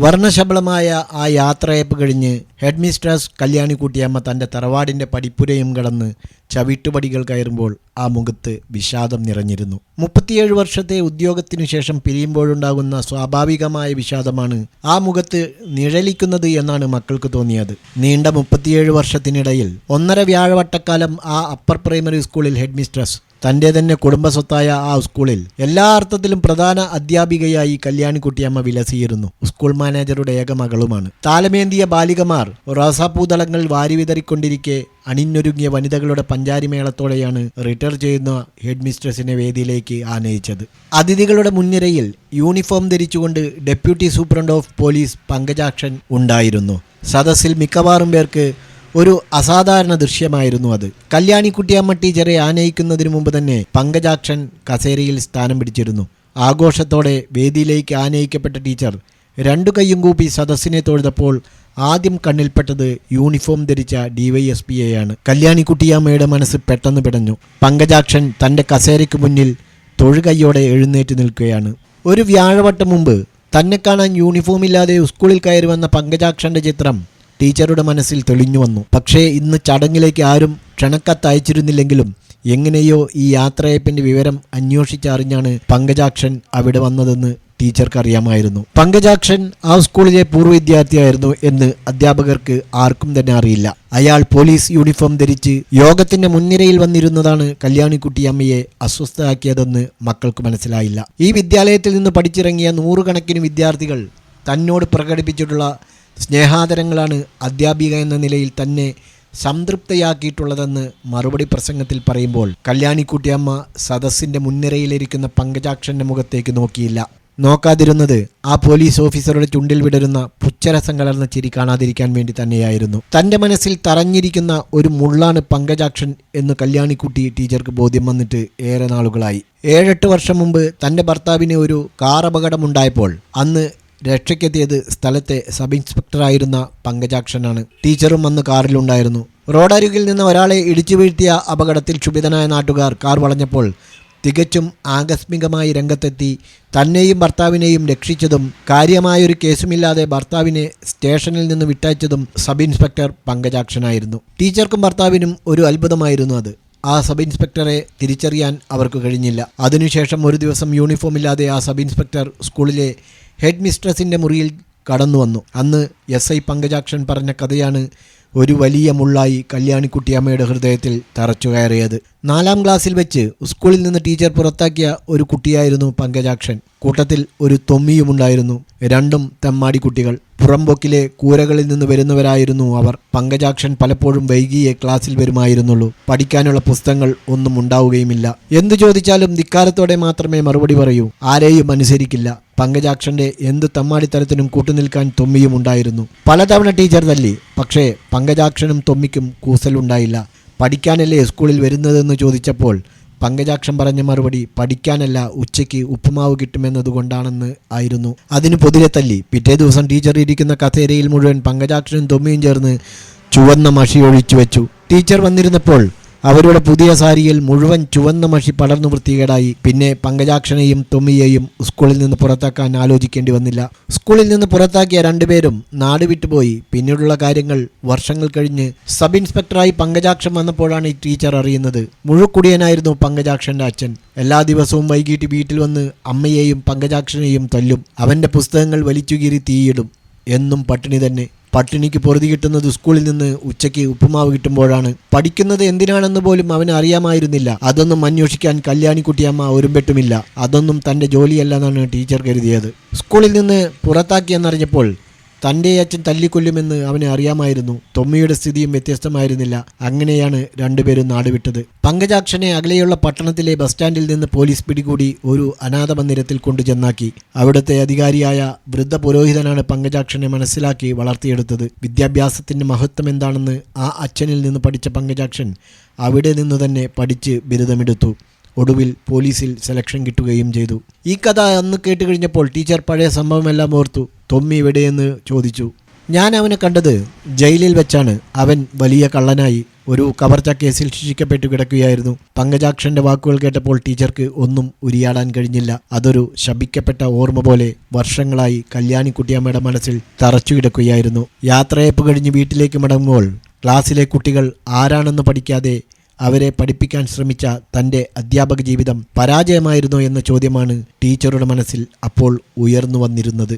വർണ്ണശബളമായ ആ യാത്രയപ്പ് കഴിഞ്ഞ് ഹെഡ് മിസ്ട്രസ് കല്യാണിക്കുട്ടിയമ്മ തൻ്റെ തറവാടിൻ്റെ പടിപ്പുരയും കടന്ന് ചവിട്ടുപടികൾ കയറുമ്പോൾ ആ മുഖത്ത് വിഷാദം നിറഞ്ഞിരുന്നു. 37 വർഷത്തെ ഉദ്യോഗത്തിനു ശേഷം പിരിയുമ്പോഴുണ്ടാകുന്ന സ്വാഭാവികമായ വിഷാദമാണ് ആ മുഖത്ത് നിഴലിക്കുന്നത് എന്നാണ് മക്കൾക്ക് തോന്നിയത്. നീണ്ട 37 വർഷത്തിനിടയിൽ 1.5 വ്യാഴവട്ടക്കാലം ആ അപ്പർ പ്രൈമറി സ്കൂളിൽ ഹെഡ് മിസ്ട്രസ്, തൻ്റെ തന്നെ കുടുംബസ്വത്തായ ആ സ്കൂളിൽ എല്ലാ അർത്ഥത്തിലും പ്രധാന അധ്യാപികയായി കല്യാണിക്കുട്ടിയമ്മ വിലസിയിരുന്നു. സ്കൂൾ മാനേജറുടെ ഏക മകളുമാണ്. താലമേന്തിയ ബാലികമാർ റോസാപ്പൂതളങ്ങൾ വാരിവിതറിക്കൊണ്ടിരിക്കെ അണിഞ്ഞൊരുങ്ങിയ വനിതകളുടെ പഞ്ചാരിമേളത്തോടെയാണ് റിട്ടയർ ചെയ്യുന്ന ഹെഡ് മിസ്ട്രസിനെ വേദിയിലേക്ക് ആനയിച്ചത്. അതിഥികളുടെ മുൻനിരയിൽ യൂണിഫോം ധരിച്ചുകൊണ്ട് deputy superintendent of police Pankajakshan ഉണ്ടായിരുന്നു. സദസ്സിൽ മിക്കവാറും പേർക്ക് ഒരു അസാധാരണ ദൃശ്യമായിരുന്നു അത്. കല്യാണിക്കുട്ടിയമ്മ ടീച്ചറെ ആനയിക്കുന്നതിന് മുമ്പ് തന്നെ പങ്കജാക്ഷൻ കസേരയിൽ സ്ഥാനം പിടിച്ചിരുന്നു. ആഘോഷത്തോടെ വേദിയിലേക്ക് ആനയിക്കപ്പെട്ട ടീച്ചർ 2 കൈയും കൂപ്പി സദസ്സിനെ തൊഴുതപ്പോൾ ആദ്യം കണ്ണിൽപ്പെട്ടത് യൂണിഫോം ധരിച്ച DYSPയെയാണ്. കല്യാണിക്കുട്ടിയമ്മയുടെ മനസ്സ് പെട്ടെന്ന് പിടഞ്ഞു. പങ്കജാക്ഷൻ തൻ്റെ കസേരയ്ക്ക് മുന്നിൽ തൊഴുകൈയോടെ എഴുന്നേറ്റ് നിൽക്കുകയാണ്. ഒരു വ്യാഴവട്ടം മുമ്പ് തന്നെ കാണാൻ യൂണിഫോമില്ലാതെ സ്കൂളിൽ കയറി വന്ന പങ്കജാക്ഷൻ്റെ ചിത്രം ടീച്ചറുടെ മനസ്സിൽ തെളിഞ്ഞു വന്നു. പക്ഷേ ഇന്ന് ചടങ്ങിലേക്ക് ആരും ക്ഷണക്കത്ത് അയച്ചിരുന്നില്ലെങ്കിലും എങ്ങനെയോ ഈ യാത്രയപ്പിൻ്റെ വിവരം അന്വേഷിച്ചറിഞ്ഞാണ് പങ്കജാക്ഷൻ അവിടെ വന്നതെന്ന് ടീച്ചർക്ക് അറിയാമായിരുന്നു. പങ്കജാക്ഷൻ ആ സ്കൂളിലെ പൂർവ്വ വിദ്യാർത്ഥിയായിരുന്നു എന്ന് അധ്യാപകർക്ക് ആർക്കും തന്നെ അറിയില്ല. അയാൾ പോലീസ് യൂണിഫോം ധരിച്ച് യോഗത്തിന്റെ മുൻനിരയിൽ വന്നിരുന്നതാണ് കല്യാണിക്കുട്ടിയമ്മയെ അസ്വസ്ഥയാക്കിയതെന്ന് മക്കൾക്ക് മനസ്സിലായില്ല. ഈ വിദ്യാലയത്തിൽ നിന്ന് പഠിച്ചിറങ്ങിയ 100 കണക്കിന് വിദ്യാർത്ഥികൾ തന്നോട് പ്രകടിപ്പിച്ചിട്ടുള്ള സ്നേഹാദരങ്ങളാണ് അധ്യാപിക എന്ന നിലയിൽ തന്നെ സംതൃപ്തയാക്കിയിട്ടുള്ളതെന്ന് മറുപടി പ്രസംഗത്തിൽ പറയുമ്പോൾ കല്യാണിക്കുട്ടിയമ്മ സദസ്സിൻ്റെ മുൻനിരയിലിരിക്കുന്ന പങ്കജാക്ഷൻ്റെ മുഖത്തേക്ക് നോക്കിയില്ല. നോക്കാതിരുന്നത് ആ പോലീസ് ഓഫീസറുടെ ചുണ്ടിൽ വിടരുന്ന പുച്ഛരസം കലർന്ന ചിരി കാണാതിരിക്കാൻ വേണ്ടി തന്നെയായിരുന്നു. തൻ്റെ മനസ്സിൽ തറഞ്ഞിരിക്കുന്ന ഒരു മുള്ളാണ് പങ്കജാക്ഷൻ എന്ന് കല്യാണിക്കുട്ടി ടീച്ചർക്ക് ബോധ്യം വന്നിട്ട് ഏറെ നാളുകളായി. 7-8 വർഷം മുമ്പ് തൻ്റെ ഭർത്താവിന് ഒരു കാർ അപകടമുണ്ടായപ്പോൾ അന്ന് രക്ഷയ്ക്കെത്തിയത് സ്ഥലത്തെ സബ് ഇൻസ്പെക്ടറായിരുന്ന പങ്കജാക്ഷനാണ്. ടീച്ചറും അന്ന് കാറിലുണ്ടായിരുന്നു. റോഡരികിൽ നിന്ന് ഒരാളെ ഇടിച്ചു വീഴ്ത്തിയ അപകടത്തിൽ ക്ഷുഭിതനായ നാട്ടുകാർ കാർ വളഞ്ഞപ്പോൾ തികച്ചും ആകസ്മികമായി രംഗത്തെത്തി തന്നെയും ഭർത്താവിനെയും രക്ഷിച്ചതും കാര്യമായൊരു കേസുമില്ലാതെ ഭർത്താവിനെ സ്റ്റേഷനിൽ നിന്ന് വിട്ടയച്ചതും സബ് ഇൻസ്പെക്ടർ പങ്കജാക്ഷനായിരുന്നു. ടീച്ചർക്കും ഭർത്താവിനും ഒരു അത്ഭുതമായിരുന്നു അത്. ആ സബ് ഇൻസ്പെക്ടറെ തിരിച്ചറിയാൻ അവർക്ക് കഴിഞ്ഞില്ല. അതിനുശേഷം ഒരു ദിവസം യൂണിഫോമില്ലാതെ ആ സബ് ഇൻസ്പെക്ടർ സ്കൂളിലെ ഹെഡ് മിസ്ട്രസിൻ്റെ മുറിയിൽ കടന്നു വന്നു. അന്ന് SI പങ്കജാക്ഷൻ പറഞ്ഞ കഥയാണ് ഒരു വലിയ മുള്ളായി കല്യാണിക്കുട്ടിയമ്മയുടെ ഹൃദയത്തിൽ തറച്ചു കയറിയത്. 4ാം ക്ലാസ്സിൽ വെച്ച് സ്കൂളിൽ നിന്ന് ടീച്ചർ പുറത്താക്കിയ ഒരു കുട്ടിയായിരുന്നു പങ്കജാക്ഷൻ. കൂട്ടത്തിൽ ഒരു തൊമ്മിയുമുണ്ടായിരുന്നു. 2ഉം തെമ്മാടി കുട്ടികൾ. പുറംപൊക്കിലെ കൂരകളിൽ നിന്ന് വരുന്നവരായിരുന്നു അവർ. പങ്കജാക്ഷൻ പലപ്പോഴും വൈകിയേ ക്ലാസ്സിൽ വരുമായിരുന്നുള്ളൂ. പഠിക്കാനുള്ള പുസ്തകങ്ങൾ ഒന്നും ഉണ്ടാവുകയുമില്ല. എന്തു ചോദിച്ചാലും ധിക്കാരത്തോടെ മാത്രമേ മറുപടി പറയൂ. ആരെയും അനുസരിക്കില്ല. പങ്കജാക്ഷൻ്റെ എന്ത് തമ്മാടിത്തരത്തിനും കൂട്ടുനിൽക്കാൻ തൊമ്മിയും ഉണ്ടായിരുന്നു. പലതവണ ടീച്ചർ തല്ലി. പക്ഷേ പങ്കജാക്ഷനും തൊമ്മിക്കും കൂസലുണ്ടായില്ല. പഠിക്കാനല്ലേ സ്കൂളിൽ വരുന്നതെന്ന് ചോദിച്ചപ്പോൾ പങ്കജാക്ഷൻ പറഞ്ഞ മറുപടി പഠിക്കാനല്ല, ഉച്ചയ്ക്ക് ഉപ്പുമാവ് കിട്ടുമെന്നതുകൊണ്ടാണെന്ന് ആയിരുന്നു. അതിന് പൊതിരെ തല്ലി. പിറ്റേ ദിവസം ടീച്ചർ ഇരിക്കുന്ന കസേരയിൽ മുഴുവൻ പങ്കജാക്ഷനും തൊമ്മിയും ചേർന്ന് ചുവന്ന മഷി ഒഴിച്ചു വെച്ചു. ടീച്ചർ വന്നിരുന്നപ്പോൾ അവരുടെ പുതിയ സാരിയിൽ മുഴുവൻ ചുവന്ന മഷി പടർന്നു വൃത്തികേടായി. പിന്നെ പങ്കജാക്ഷനെയും തൊമ്മിയെയും സ്കൂളിൽ നിന്ന് പുറത്താക്കാൻ ആലോചിക്കേണ്ടി വന്നില്ല. സ്കൂളിൽ നിന്ന് പുറത്താക്കിയ 2 പേരും നാട് വിട്ടുപോയി. പിന്നീടുള്ള കാര്യങ്ങൾ വർഷങ്ങൾ കഴിഞ്ഞ് സബ് ഇൻസ്പെക്ടറായി പങ്കജാക്ഷൻ വന്നപ്പോഴാണ് ഈ ടീച്ചർ അറിയുന്നത്. മുഴുക്കുടിയനായിരുന്നു പങ്കജാക്ഷൻ്റെ അച്ഛൻ. എല്ലാ ദിവസവും വൈകിട്ട് വീട്ടിൽ വന്ന് അമ്മയെയും പങ്കജാക്ഷനെയും തല്ലും. അവൻ്റെ പുസ്തകങ്ങൾ വലിച്ചുകീറി തീയിടും. എന്നും പട്ടിണി തന്നെ. പട്ടിണിക്ക് പൊറുതി കിട്ടുന്നത് സ്കൂളിൽ നിന്ന് ഉച്ചയ്ക്ക് ഉപ്പുമാവ് കിട്ടുമ്പോഴാണ്. പഠിക്കുന്നത് എന്തിനാണെന്ന് പോലും അവന് അറിയാമായിരുന്നില്ല. അതൊന്നും അന്വേഷിക്കാൻ കല്യാണിക്കുട്ടിയമ്മ ഒരുമ്പെട്ടുമില്ല. അതൊന്നും തൻ്റെ ജോലിയല്ലെന്നാണ് ടീച്ചർ കരുതിയത്. സ്കൂളിൽ നിന്ന് പുറത്താക്കിയെന്നറിഞ്ഞപ്പോൾ തൻ്റെ അച്ഛൻ തല്ലിക്കൊല്ലുമെന്ന് അവന് അറിയാമായിരുന്നു. തൊമ്മിയുടെ സ്ഥിതിയും വ്യത്യസ്തമായിരുന്നില്ല. അങ്ങനെയാണ് 2 പേരും നാടുവിട്ടത്. പങ്കജാക്ഷനെ അകലെയുള്ള പട്ടണത്തിലെ ബസ് സ്റ്റാൻഡിൽ നിന്ന് പോലീസ് പിടികൂടി ഒരു അനാഥ മന്ദിരത്തിൽ കൊണ്ടുചെന്നാക്കി. അവിടുത്തെ അധികാരിയായ വൃദ്ധ പുരോഹിതനാണ് പങ്കജാക്ഷനെ മനസ്സിലാക്കി വളർത്തിയെടുത്തത്. വിദ്യാഭ്യാസത്തിൻ്റെ മഹത്വം എന്താണെന്ന് ആ അച്ഛനിൽ നിന്ന് പഠിച്ച പങ്കജാക്ഷൻ അവിടെ നിന്ന് തന്നെ പഠിച്ച് ബിരുദമെടുത്തു. ഒടുവിൽ പോലീസിൽ സെലക്ഷൻ കിട്ടുകയും ചെയ്തു. ഈ കഥ അന്ന് കേട്ടുകഴിഞ്ഞപ്പോൾ ടീച്ചർ പഴയ സംഭവമെല്ലാം ഓർത്തു. തൊമ്മി എവിടെയെന്ന് ചോദിച്ചു. ഞാൻ അവനെ കണ്ടത് ജയിലിൽ വെച്ചാണ്. അവൻ വലിയ കള്ളനായി ഒരു കവർച്ച കേസിൽ ശിക്ഷിക്കപ്പെട്ടു കിടക്കുകയായിരുന്നു. പങ്കജാക്ഷന്റെ വാക്കുകൾ കേട്ടപ്പോൾ ടീച്ചർക്ക് ഒന്നും ഉരിയാടാൻ കഴിഞ്ഞില്ല. അതൊരു ശപിക്കപ്പെട്ട ഓർമ്മ പോലെ വർഷങ്ങളായി കല്യാണിക്കുട്ടിയമ്മയുടെ മനസ്സിൽ തറച്ചു കിടക്കുകയായിരുന്നു. യാത്രയപ്പ് കഴിഞ്ഞ് വീട്ടിലേക്ക് മടങ്ങുമ്പോൾ ക്ലാസ്സിലെ കുട്ടികൾ ആരാണെന്ന് പഠിക്കാതെ അവരെ പഠിപ്പിക്കാൻ ശ്രമിച്ച തൻ്റെ അധ്യാപക ജീവിതം പരാജയമായിരുന്നോ എന്ന ചോദ്യമാണ് ടീച്ചറുടെ മനസ്സിൽ അപ്പോൾ ഉയർന്നു വന്നിരുന്നത്.